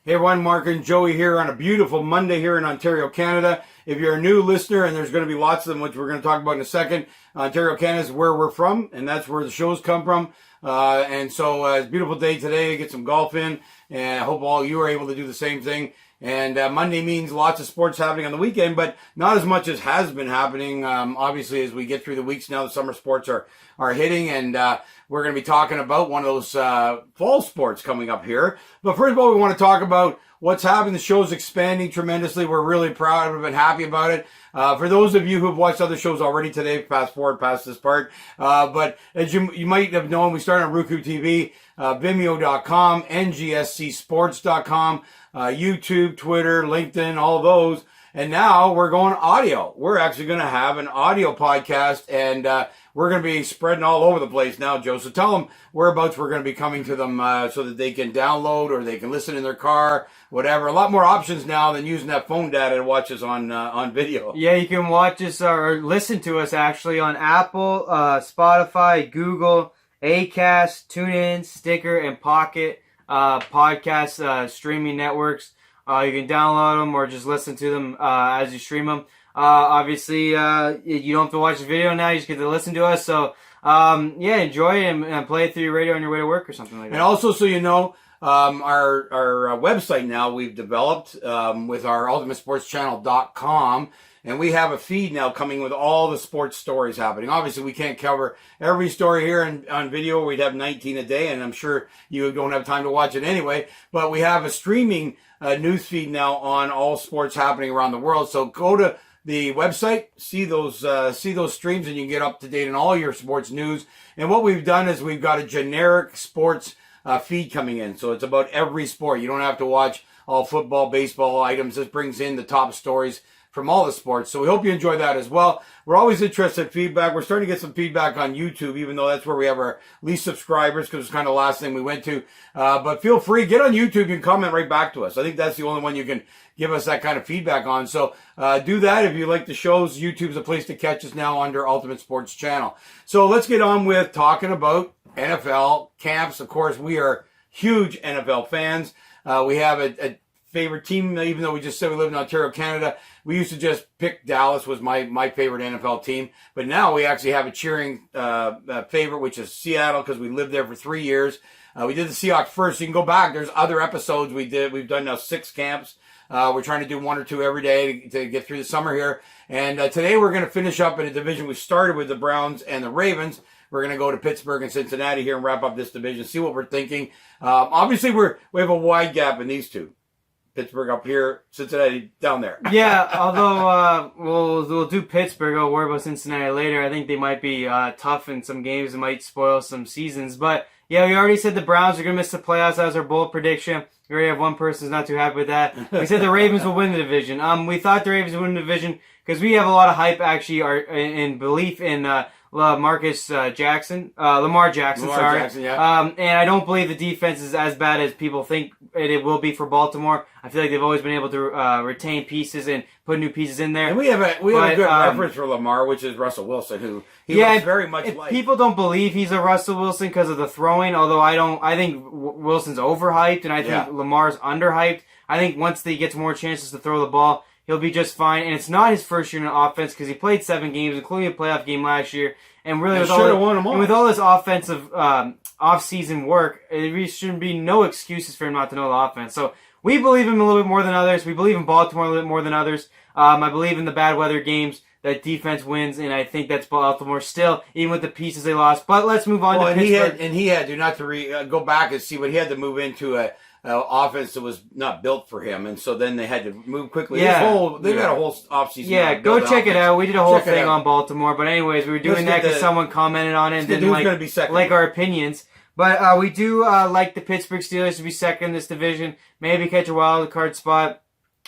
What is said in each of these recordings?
Hey everyone, Mark and Joey here on a beautiful Monday here in Ontario, Canada. If you're a new listener, and there's going to be lots of them, which we're going to talk about in a second, Ontario, Canada is where we're from, and that's where the shows come from. It's a beautiful day today. Get some golf in, and I hope all you are able to do the same thing. And Monday means lots of sports happening on the weekend, but not as much as has been happening. Obviously, as we get through the weeks now, the summer sports are hitting, and we're going to be talking about one of those fall sports coming up here. But first of all, we want to talk about what's happening. The show's expanding tremendously. We're really proud of it and happy about it. For those of you who've watched other shows already today, fast forward past this part. But as you might have known, we started on Roku TV, Vimeo.com, NGSCsports.com, YouTube, Twitter, LinkedIn, all those. And now we're going audio. We're actually going to have an audio podcast, and we're going to be spreading all over the place now, Joe. So tell them whereabouts we're going to be coming to them so that they can download or they can listen in their car, whatever. A lot more options now than using that phone data to watch us on video. Yeah, you can watch us or listen to us actually on Apple, Spotify, Google, Acast, TuneIn, Sticker, and Pocket podcast streaming networks. You can download them or just listen to them as you stream them. Obviously, you don't have to watch the video now. You just get to listen to us. So, enjoy it and play it through your radio on your way to work or something like that. And also, so you know, our website now we've developed with our ultimatesportschannel.com. And we have a feed now coming with all the sports stories happening. Obviously, we can't cover every story here on video. We'd have 19 a day, and I'm sure you don't have time to watch it anyway. But we have a streaming news feed now on all sports happening around the world. So go to the website, see those streams, and you can get up to date on all your sports news. And what we've done is we've got a generic sports feed coming in. So it's about every sport. You don't have to watch all football, baseball items. This brings in the top stories from all the sports. So we hope you enjoy that as well. We're always interested in feedback. We're starting to get some feedback on YouTube, even though that's where we have our least subscribers, because it's kind of the last thing we went to. But feel free, get on YouTube. You can comment right back to us. I think that's the only one you can give us that kind of feedback on. So do that. If you like the shows, YouTube's a place to catch us now under Ultimate Sports Channel. So let's get on with talking about NFL camps. Of course, we are huge NFL fans. We have a favorite team, even though we just said we live in Ontario, Canada. We used to just pick Dallas was my favorite NFL team. But now we actually have a cheering favorite, which is Seattle, because we lived there for 3 years. We did the Seahawks first. You can go back. There's other episodes we did. We've done now 6 camps. We're trying to do 1 or 2 every day to get through the summer here. And today we're going to finish up in a division we started with the Browns and the Ravens. We're going to go to Pittsburgh and Cincinnati here and wrap up this division, see what we're thinking. Obviously, we have a wide gap in these two. Pittsburgh up here, Cincinnati down there. Yeah, although we'll do Pittsburgh. I'll worry about Cincinnati later. I think they might be tough in some games. It might spoil some seasons. But, yeah, we already said the Browns are going to miss the playoffs. That was our bold prediction. We already have one person who's not too happy with that. We said the Ravens will win the division. We thought the Ravens would win the division because we have a lot of hype, actually, in belief in Lamar Jackson, yeah. And I don't believe the defense is as bad as people think it will be for Baltimore. I feel like they've always been able to retain pieces and put new pieces in there. And we have a good reference for Lamar, which is Russell Wilson, who looks very much like. People don't believe he's a Russell Wilson because of the throwing, although I don't. I think Wilson's overhyped, and I think Lamar's underhyped. I think once he gets more chances to throw the ball, he'll be just fine. And it's not his first year in offense because he played 7 games, including a playoff game last year. And really, with all this offensive off-season work, there shouldn't be no excuses for him not to know the offense. So we believe him a little bit more than others. We believe in Baltimore a little bit more than others. I believe in the bad weather games that defense wins, and I think that's Baltimore still, even with the pieces they lost. But let's move on to Pittsburgh. He had to go back and see what he had to move into a offense that was not built for him, and so then they had to move quickly. Yeah, they got a whole offseason. Yeah, go check it out. We did a whole thing on Baltimore, but anyways, we were doing that because someone commented on it and didn't like our opinions. But we do like the Pittsburgh Steelers to be second in this division, maybe catch a wild card spot.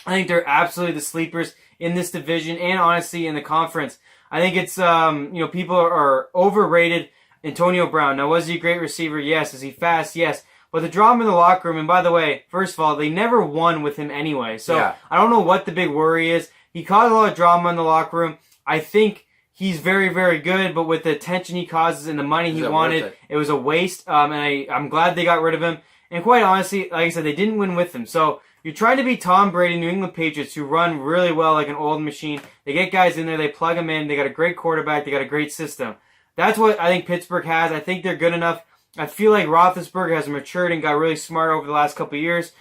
I think they're absolutely the sleepers in this division and honestly in the conference. I think it's people are overrated Antonio Brown. Now, was he a great receiver? Yes. Is he fast? Yes. But the drama in the locker room, and by the way, first of all, they never won with him anyway. So I don't know what the big worry is. He caused a lot of drama in the locker room. I think he's very, very good, but with the attention he causes and the money he wanted, it was a waste. And I'm glad they got rid of him. And quite honestly, like I said, they didn't win with him. So You're trying to be Tom Brady, New England Patriots, who run really well like an old machine. They get guys in there, they plug them in, they got a great quarterback, they got a great system. That's what I think Pittsburgh has. I think they're good enough. I feel like Roethlisberger has matured and got really smart over the last couple of years,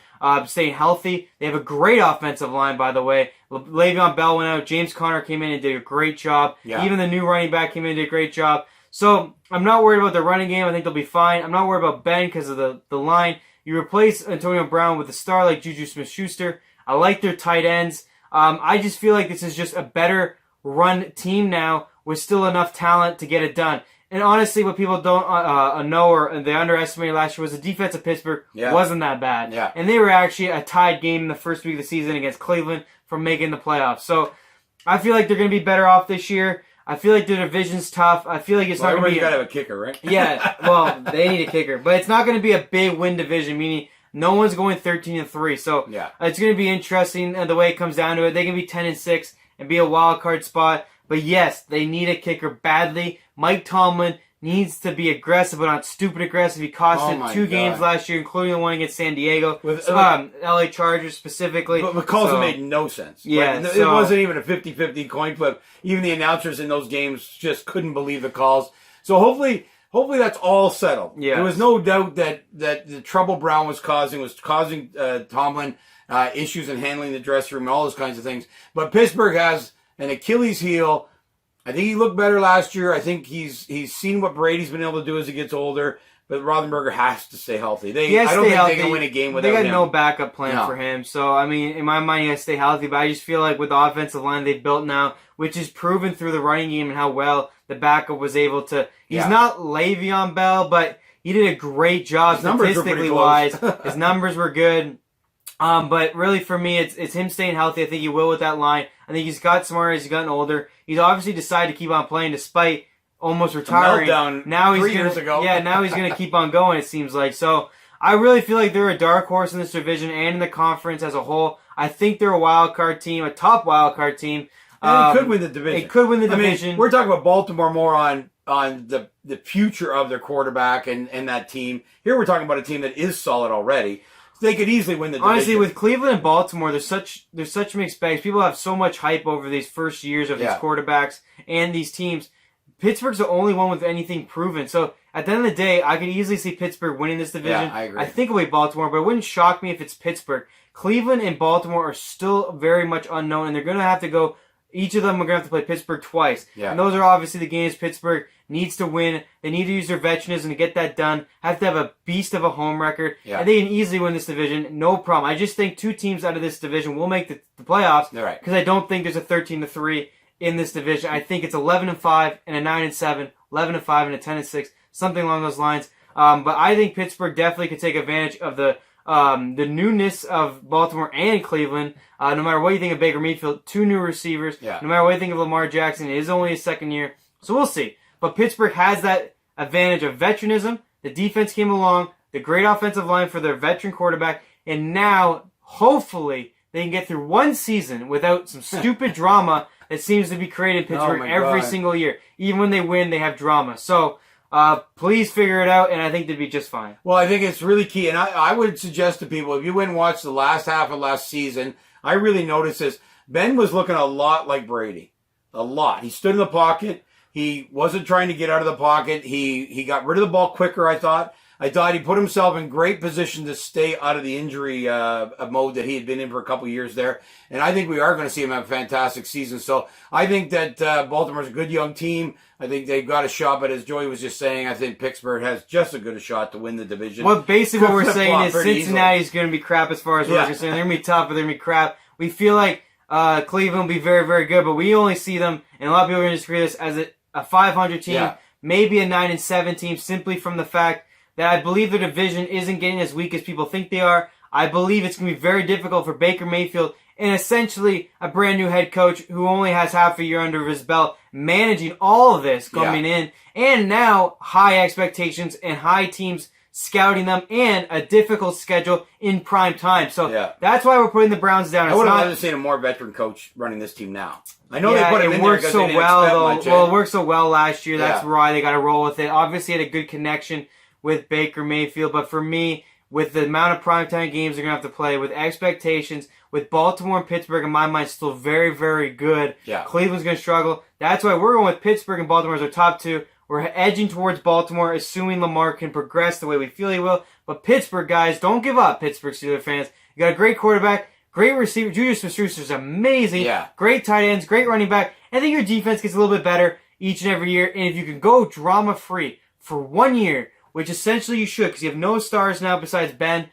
staying healthy. They have a great offensive line, by the way. Le'Veon Bell went out. James Conner came in and did a great job. Yeah. Even the new running back came in and did a great job. So I'm not worried about the running game. I think they'll be fine. I'm not worried about Ben because of the line. You replace Antonio Brown with a star like Juju Smith-Schuster. I like their tight ends. I just feel like this is just a better run team now with still enough talent to get it done. And honestly, what people don't know or they underestimated last year was the defense of Pittsburgh wasn't that bad. Yeah. And they were actually a tied game in the first week of the season against Cleveland from making the playoffs. So I feel like they're going to be better off this year. I feel like their division's tough. I feel like it's not going to be... You got to have a kicker, right? Yeah, well, they need a kicker. But it's not going to be a big win division, meaning no one's going 13-3. So it's going to be interesting the way it comes down to it. They can be 10-6 and be a wild card spot. But yes, they need a kicker badly. Mike Tomlin needs to be aggressive, but not stupid aggressive. He cost him 2 games last year, including the one against San Diego, with LA Chargers specifically. But calls made no sense. Yeah, like, it wasn't even a 50-50 coin flip. Even the announcers in those games just couldn't believe the calls. So hopefully that's all settled. Yes. There was no doubt that the trouble Brown was causing Tomlin issues in handling the dressing room and all those kinds of things. But Pittsburgh has an Achilles heel. I think he looked better last year. I think he's seen what Brady's been able to do as he gets older. But Roddenberger has to stay healthy. I don't think they can win a game without him. They got no backup plan for him. So, I mean, in my mind, he has to stay healthy. But I just feel like with the offensive line they've built now, which is proven through the running game and how well the backup was able to... He's not Le'Veon Bell, but he did a great job statistically wise. His numbers were good. But really, for me, it's him staying healthy. I think he will with that line. I think he's got smarter as he's gotten older. He's obviously decided to keep on playing despite almost retiring. Now he's 3 years ago. Yeah, now he's going to keep on going, it seems like. So I really feel like they're a dark horse in this division and in the conference as a whole. I think they're a wild card team, a top wild card team. And it could win the division. It could win the division. I mean, we're talking about Baltimore more on the future of their quarterback and that team. Here we're talking about a team that is solid already. They could easily win the division. Honestly, with Cleveland and Baltimore, there's such mixed bags. People have so much hype over these first years of these quarterbacks and these teams. Pittsburgh's the only one with anything proven. So at the end of the day, I could easily see Pittsburgh winning this division. Yeah, I agree. I think it'll be Baltimore, but it wouldn't shock me if it's Pittsburgh. Cleveland and Baltimore are still very much unknown, and they're going to have to go. Each of them are going to have to play Pittsburgh twice. Yeah. And those are obviously the games Pittsburgh needs to win. They need to use their veteranism to get that done. Have to have a beast of a home record. Yeah. And they can easily win this division. No problem. I just think 2 teams out of this division will make the playoffs. Right. Because I don't think there's a 13-3 in this division. I think it's 11-5 and a 9-7, 11-5 and a 10-6, something along those lines. But I think Pittsburgh definitely could take advantage of the newness of Baltimore and Cleveland. No matter what you think of Baker Mayfield, 2 new receivers. Yeah. No matter what you think of Lamar Jackson, it is only his second year. So we'll see. But Pittsburgh has that advantage of veteranism. The defense came along, the great offensive line for their veteran quarterback, and now, hopefully, they can get through one season without some stupid drama that seems to be created in Pittsburgh every single year. Even when they win, they have drama. So, please figure it out, and I think they'd be just fine. Well, I think it's really key, and I would suggest to people, if you went and watched the last half of last season, I really noticed this. Ben was looking a lot like Brady. A lot. He stood in the pocket. He wasn't trying to get out of the pocket. He got rid of the ball quicker, I thought. I thought he put himself in great position to stay out of the injury mode that he had been in for a couple of years there. And I think we are going to see him have a fantastic season. So I think that Baltimore's a good young team. I think they've got a shot, but as Joey was just saying, I think Pittsburgh has just as good a shot to win the division. Well, basically what we're saying is Cincinnati's going to be crap as far as we're concerned. They're going to be tough, but they're going to be crap. We feel like Cleveland will be very, very good, but we only see them, and a lot of people are going to disagree with this, as a 500 team, maybe a 9-7 team, simply from the fact that I believe the division isn't getting as weak as people think they are. I believe it's going to be very difficult for Baker Mayfield and essentially a brand new head coach who only has half a year under his belt managing all of this coming in. And now high expectations and high teams scouting them and a difficult schedule in prime time. So that's why we're putting the Browns down. I would have rather seen a more veteran coach running this team now. I know they put him in there because so they well, didn't though. expect much. Well, it worked so well last year. That's why they got to roll with it. Obviously, had a good connection with Baker Mayfield. But for me, with the amount of primetime games they're going to have to play, with expectations, with Baltimore and Pittsburgh, in my mind, still very, very good. Yeah. Cleveland's going to struggle. That's why we're going with Pittsburgh and Baltimore as our top two. We're edging towards Baltimore, assuming Lamar can progress the way we feel he will. But Pittsburgh, guys, don't give up, Pittsburgh Steelers fans. You got a great quarterback, great receiver. Juju Smith-Schuster's amazing. Yeah. Great tight ends, great running back. I think your defense gets a little bit better each and every year. And if you can go drama-free for 1 year, which essentially you should, because you have no stars now besides Ben.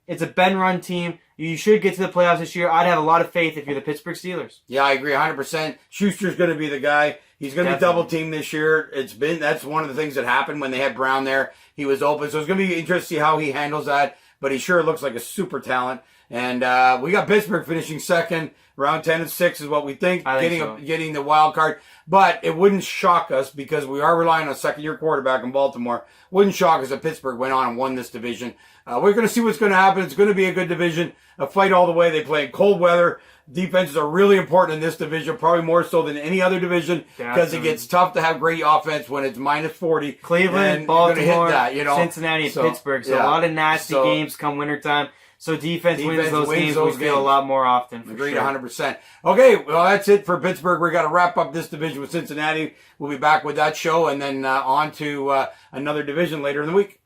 It's a Ben-run team. You should get to the playoffs this year. I'd have a lot of faith if you're the Pittsburgh Steelers. Yeah, I agree 100%. Schuster's going to be the guy. He's going to be double-teamed this year. That's one of the things that happened when they had Brown there. He was open. So it's going to be interesting to see how he handles that. But he sure looks like a super talent. And we got Pittsburgh finishing second. Round 10 and 6 is what we think. Getting the wild card. But it wouldn't shock us because we are relying on a second-year quarterback in Baltimore. Wouldn't shock us if Pittsburgh went on and won this division. We're going to see what's going to happen. It's going to be a good division. A fight all the way. They play in cold weather. Defenses are really important in this division, probably more so than any other division, because it gets tough to have great offense when it's minus 40. Cleveland, Baltimore, Cincinnati, and Pittsburgh. So a lot of nasty games come wintertime. So defense wins those games. We feel a lot more often. Agreed, 100%. Okay, well, that's it for Pittsburgh. We're going to wrap up this division with Cincinnati. We'll be back with that show and then on to another division later in the week.